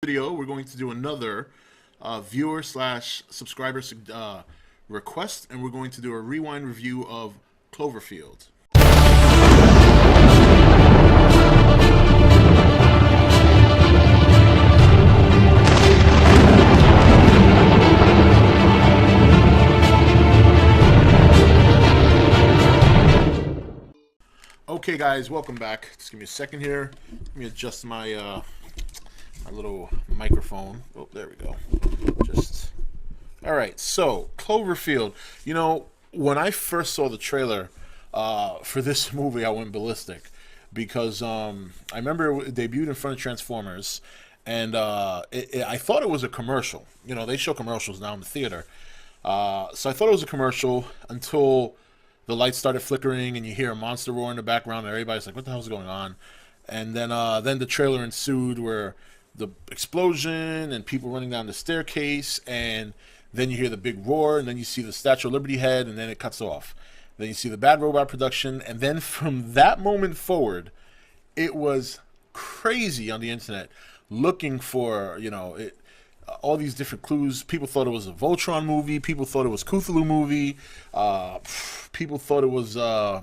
video, we're going to do another viewer slash subscriber request, and we're going to do a rewind review of Cloverfield. Okay, guys, welcome back. Just give me a second here. Let me adjust my my little microphone. Oh, there we go. All right. So Cloverfield. You know, when I first saw the trailer for this movie, I went ballistic because I remember it debuted in front of Transformers, and I thought it was a commercial. You know, they show commercials now in the theater, so I thought it was a commercial until the lights started flickering and you hear a monster roar in the background and everybody's like, what the hell's going on? And then the trailer ensued where the explosion and people running down the staircase, and then you hear the big roar, and then you see the Statue of Liberty head, and then it cuts off. Then you see the Bad Robot production, and then from that moment forward, it was crazy on the internet looking for, you know, all these different clues. People thought it was a Voltron movie. People thought it was Cthulhu movie. People thought it was, oh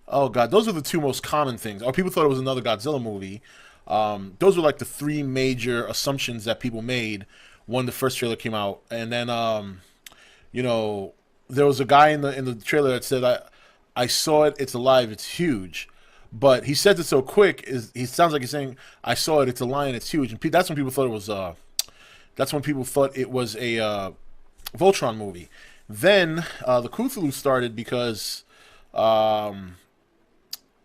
God, those are the two most common things. Or people thought it was another Godzilla movie. Those were like the three major assumptions that people made when the first trailer came out. And then, you know, there was a guy in the trailer that said, I saw it, it's alive, it's huge. But he said it so quick, he sounds like he's saying, I saw it, it's a lion, it's huge. And that's when people thought it was, that's when people thought it was a Voltron movie. Then the Cthulhu started because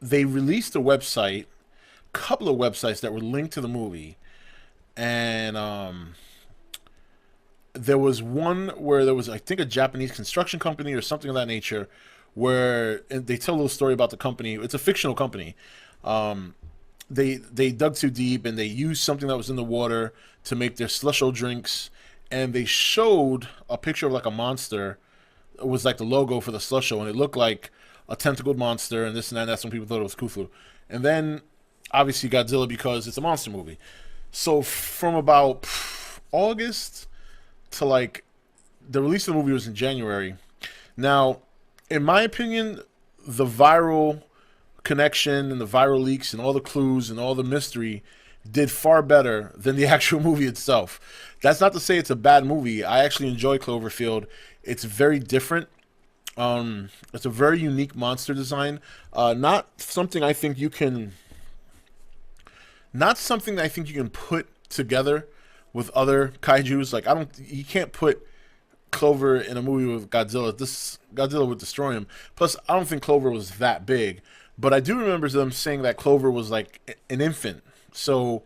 they released a website, a couple of websites that were linked to the movie, and there was one where there was, I think, a Japanese construction company or something of that nature, where they tell a little story about the company. It's a fictional company. They dug too deep and they used something that was in the water to make their slusho drinks, and they showed a picture of like a monster. It was like the logo for the slusho, and it looked like a tentacled monster and this and that. And that's when people thought it was Cthulhu. And then obviously Godzilla, because it's a monster movie. So from about August to like the release of the movie was in January. Now, in my opinion, the viral connection and the viral leaks and all the clues and all the mystery did far better than the actual movie itself. That's not to say it's a bad movie. I actually enjoy Cloverfield. It's very different. It's a very unique monster design. Not something I think you can put together with other kaijus. Like, you can't put Clover in a movie with Godzilla. This Godzilla would destroy him. Plus, I don't think Clover was that big. But I do remember them saying that Clover was like an infant, so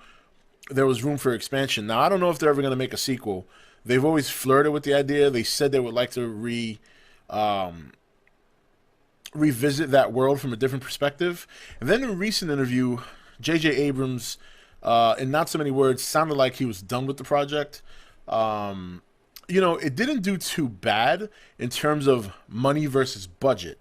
there was room for expansion. Now, I don't know if they're ever going to make a sequel. They've always flirted with the idea. They said they would like to revisit that world from a different perspective. And then in a recent interview, J.J. Abrams, in not so many words, sounded like he was done with the project. You know, it didn't do too bad in terms of money versus budget.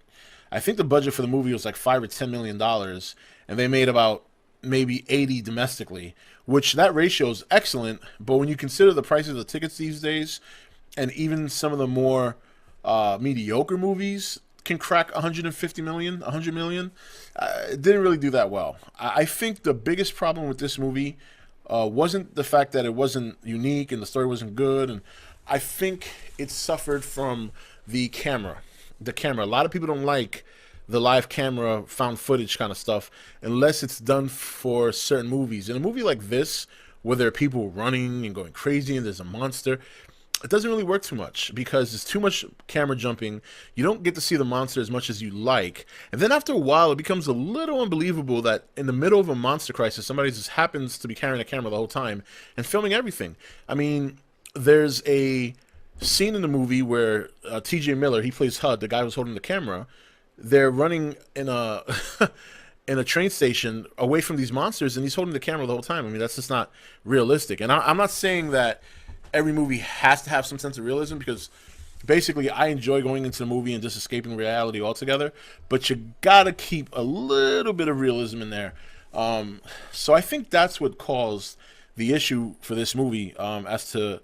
I think the budget for the movie was like $5 or $10 million, and they made about maybe 80 domestically, which that ratio is excellent. But when you consider the prices of the tickets these days, and even some of the more mediocre movies can crack 150 million, 100 million, it didn't really do that well. I think the biggest problem with this movie wasn't the fact that it wasn't unique and the story wasn't good, and I think it suffered from the camera. A lot of people don't like the live camera, found footage kind of stuff, unless it's done for certain movies. In a movie like this, where there are people running and going crazy and there's a monster, it doesn't really work too much because there's too much camera jumping. You don't get to see the monster as much as you like. And then after a while, it becomes a little unbelievable that in the middle of a monster crisis, somebody just happens to be carrying a camera the whole time and filming everything. I mean, there's a scene in the movie where T.J. Miller, he plays HUD, the guy who's holding the camera. They're running in a in a train station away from these monsters, and he's holding the camera the whole time. I mean, that's just not realistic. And I'm not saying that every movie has to have some sense of realism, because basically I enjoy going into the movie and just escaping reality altogether, but you gotta keep a little bit of realism in there. So I think that's what caused the issue for this movie as to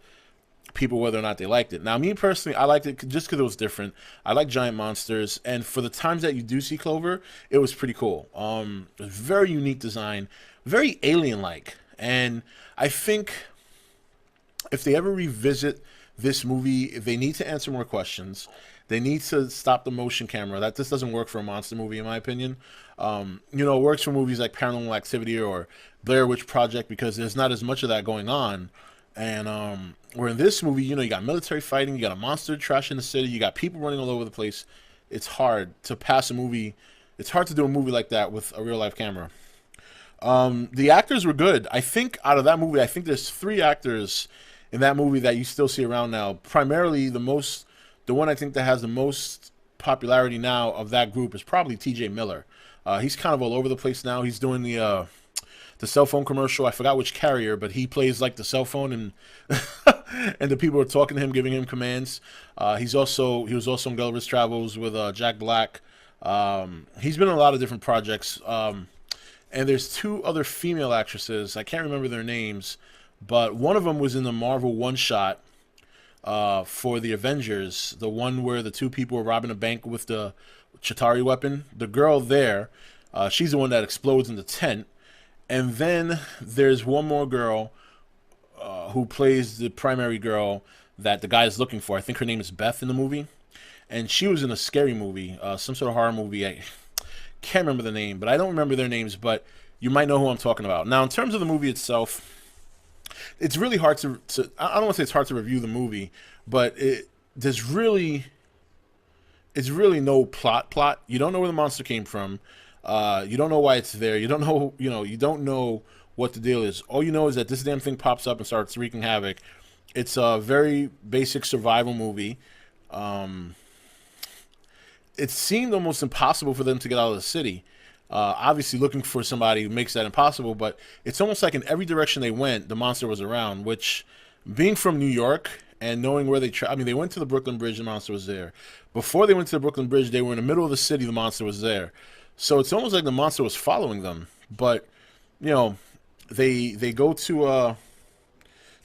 people whether or not they liked it. Now, me personally, I liked it just because it was different. I like giant monsters, and for the times that you do see Clover, it was pretty cool. It was very unique design, very alien-like, and I think if they ever revisit this movie, they need to answer more questions. They need to stop the motion camera. That this doesn't work for a monster movie, in my opinion. It works for movies like Paranormal Activity or Blair Witch Project because there's not as much of that going on. And where in this movie, you got military fighting, you got a monster trash in the city, you got people running all over the place. It's hard to pass a movie. It's hard to do a movie like that with a real life camera. The actors were good. I think out of that movie, I think there's 3 actors in that movie that you still see around now. Primarily, the one I think that has the most popularity now of that group is probably T.J. Miller. He's kind of all over the place now. He's doing the cell phone commercial. I forgot which carrier, but he plays like the cell phone, and and the people are talking to him, giving him commands. He was also in Gulliver's Travels with Jack Black. He's been in a lot of different projects. And there's 2 other female actresses. I can't remember their names, but one of them was in the Marvel one-shot for the Avengers, the one where the 2 people were robbing a bank with the Chitauri weapon. The girl there, she's the one that explodes in the tent. And then there's one more girl who plays the primary girl that the guy is looking for. I think her name is Beth in the movie. And she was in a scary movie, some sort of horror movie. I can't remember the name, but I don't remember their names, but you might know who I'm talking about. Now, in terms of the movie itself, it's really hard to I don't want to say it's hard to review the movie, but it's really no plot. You don't know where the monster came from. You don't know why it's there. You don't know, you don't know what the deal is. All you know is that this damn thing pops up and starts wreaking havoc. It's a very basic survival movie. It seemed almost impossible for them to get out of the city. Obviously, looking for somebody makes that impossible, but it's almost like in every direction they went, the monster was around, which, being from New York and knowing where they went to the Brooklyn Bridge, the monster was there. Before they went to the Brooklyn Bridge, they were in the middle of the city, the monster was there. So it's almost like the monster was following them. But, they go to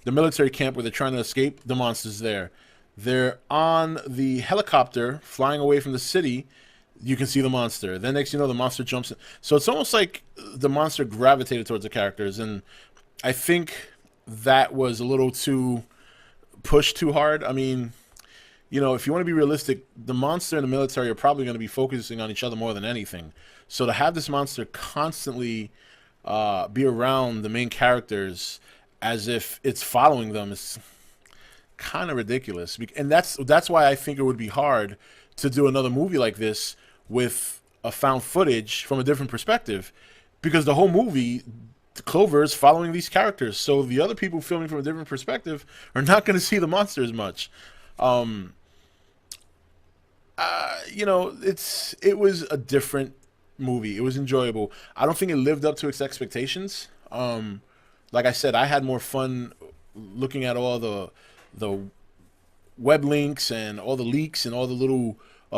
the military camp where they're trying to escape, the monster's there. They're on the helicopter flying away from the city. You can see the monster. Then next you know, the monster jumps in. So it's almost like the monster gravitated towards the characters. And I think that was a little too pushed too hard. I mean, if you want to be realistic, the monster and the military are probably going to be focusing on each other more than anything. So to have this monster constantly be around the main characters as if it's following them is kind of ridiculous. And that's why I think it would be hard to do another movie like this with a found footage from a different perspective, because the whole movie, Clover is following these characters. So the other people filming from a different perspective are not going to see the monster as much. It was a different movie. It was enjoyable. I don't think it lived up to its expectations. Like I said, I had more fun looking at all the web links and all the leaks and all the little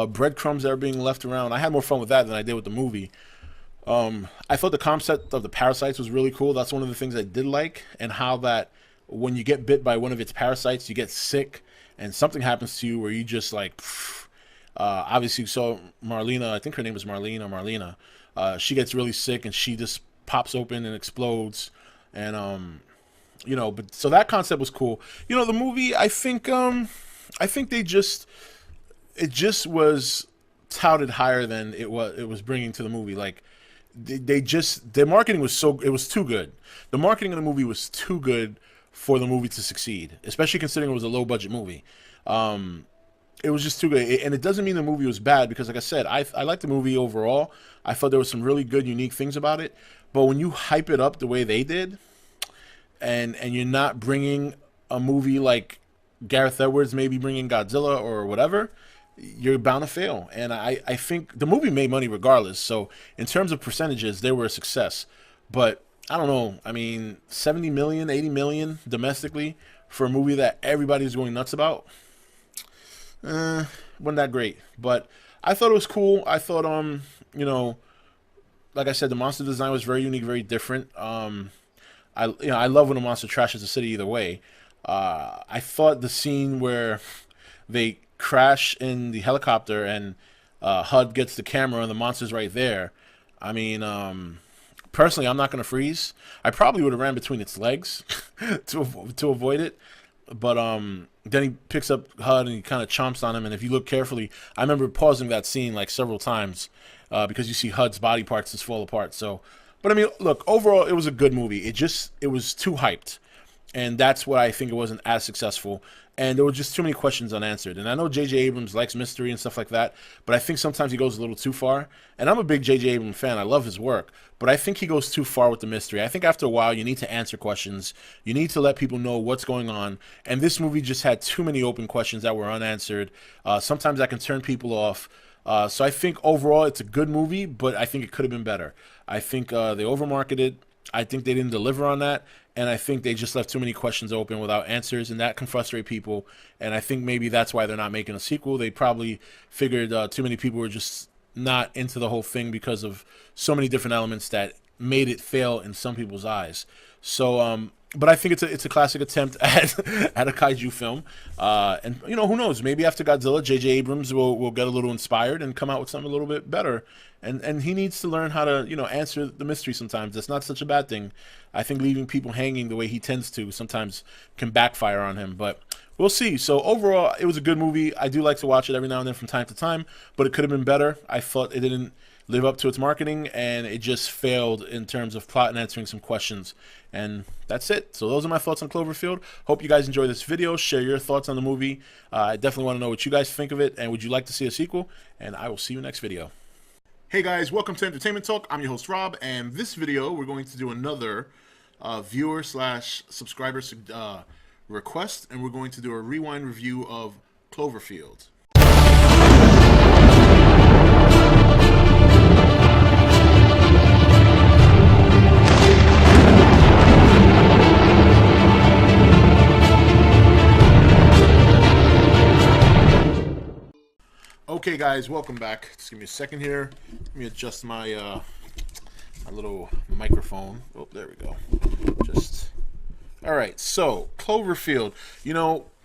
breadcrumbs that are being left around. I had more fun with that than I did with the movie. I thought the concept of the parasites was really cool. That's one of the things I did like, and how that when you get bit by one of its parasites, you get sick and something happens to you where you just like, obviously, so Marlena, I think her name is Marlene or Marlena, she gets really sick and she just pops open and explodes. And, but so that concept was cool. The movie, I think it just was touted higher than it was bringing to the movie. Like, their marketing was it was too good. The marketing of the movie was too good for the movie to succeed, especially considering it was a low budget movie. It was just too good. And it doesn't mean the movie was bad, because like I said, I liked the movie overall. I thought there was some really good, unique things about it. But when you hype it up the way they did, and you're not bringing a movie like Gareth Edwards maybe bringing Godzilla or whatever, you're bound to fail. And I think the movie made money regardless. So in terms of percentages, they were a success. But I don't know. I mean, 70 million, 80 million domestically for a movie that everybody's going nuts about, wasn't that great. But I thought it was cool. I thought, like I said, the monster design was very unique, very different. I love when a monster trashes the city either way. I thought the scene where they crash in the helicopter and HUD gets the camera and the monster's right there. I mean, personally, I'm not going to freeze. I probably would have ran between its legs to avoid it. But then he picks up HUD and he kind of chomps on him. And if you look carefully, I remember pausing that scene like several times because you see HUD's body parts just fall apart. So, but I mean, look, overall, it was a good movie. It was too hyped. And that's why I think it wasn't as successful. And there were just too many questions unanswered. And I know J.J. Abrams likes mystery and stuff like that, but I think sometimes he goes a little too far. And I'm a big J.J. Abrams fan. I love his work. But I think he goes too far with the mystery. I think after a while, you need to answer questions. You need to let people know what's going on. And this movie just had too many open questions that were unanswered. Sometimes that can turn people off. So I think overall, it's a good movie, but I think it could have been better. I think they overmarketed. I think they didn't deliver on that, and I think they just left too many questions open without answers, and that can frustrate people. And I think maybe that's why they're not making a sequel. They probably figured too many people were just not into the whole thing because of so many different elements that made it fail in some people's eyes. So, but I think it's a classic attempt at a kaiju film, and who knows? Maybe after Godzilla, J.J. Abrams will get a little inspired and come out with something a little bit better. And he needs to learn how to answer the mystery sometimes. That's not such a bad thing. I think leaving people hanging the way he tends to sometimes can backfire on him. But we'll see. So overall, it was a good movie. I do like to watch it every now and then from time to time, but it could have been better. I thought it didn't live up to its marketing, and it just failed in terms of plot and answering some questions. And that's it. So those are my thoughts on Cloverfield. Hope you guys enjoy this video. Share your thoughts on the movie. I definitely want to know what you guys think of it, and would you like to see a sequel? And I will see you next video. Hey guys, welcome to Entertainment Talk. I'm your host Rob, and this video we're going to do another viewer slash subscriber request, and we're going to do a rewind review of Cloverfield. Okay, guys, welcome back. Just give me a second here. Let me adjust my my little microphone. Oh, there we go. All right. So Cloverfield.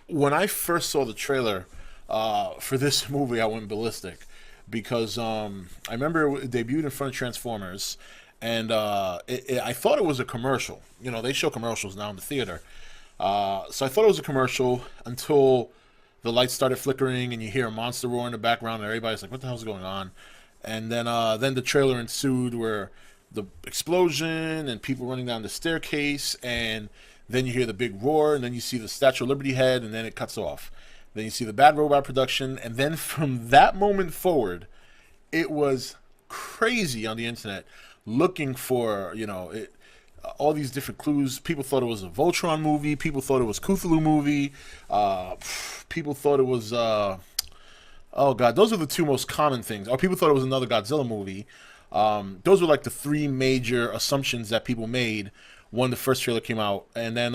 When I first saw the trailer for this movie, I went ballistic because I remember it debuted in front of Transformers, and I thought it was a commercial. They show commercials now in the theater, so I thought it was a commercial until the lights started flickering and you hear a monster roar in the background and everybody's like, what the hell's going on? And then the trailer ensued where the explosion and people running down the staircase, and then you hear the big roar, and then you see the Statue of Liberty head, and then it cuts off. Then you see the Bad Robot production, and then from that moment forward, it was crazy on the internet looking for, all these different clues. People thought it was a Voltron movie. People thought it was Cthulhu movie. People thought it was, oh God, those are the two most common things. Or people thought it was another Godzilla movie. Those were like the three major assumptions that people made when the first trailer came out. And then,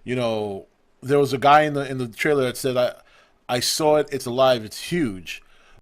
there was a guy in the trailer that said, I saw it, it's alive, it's huge.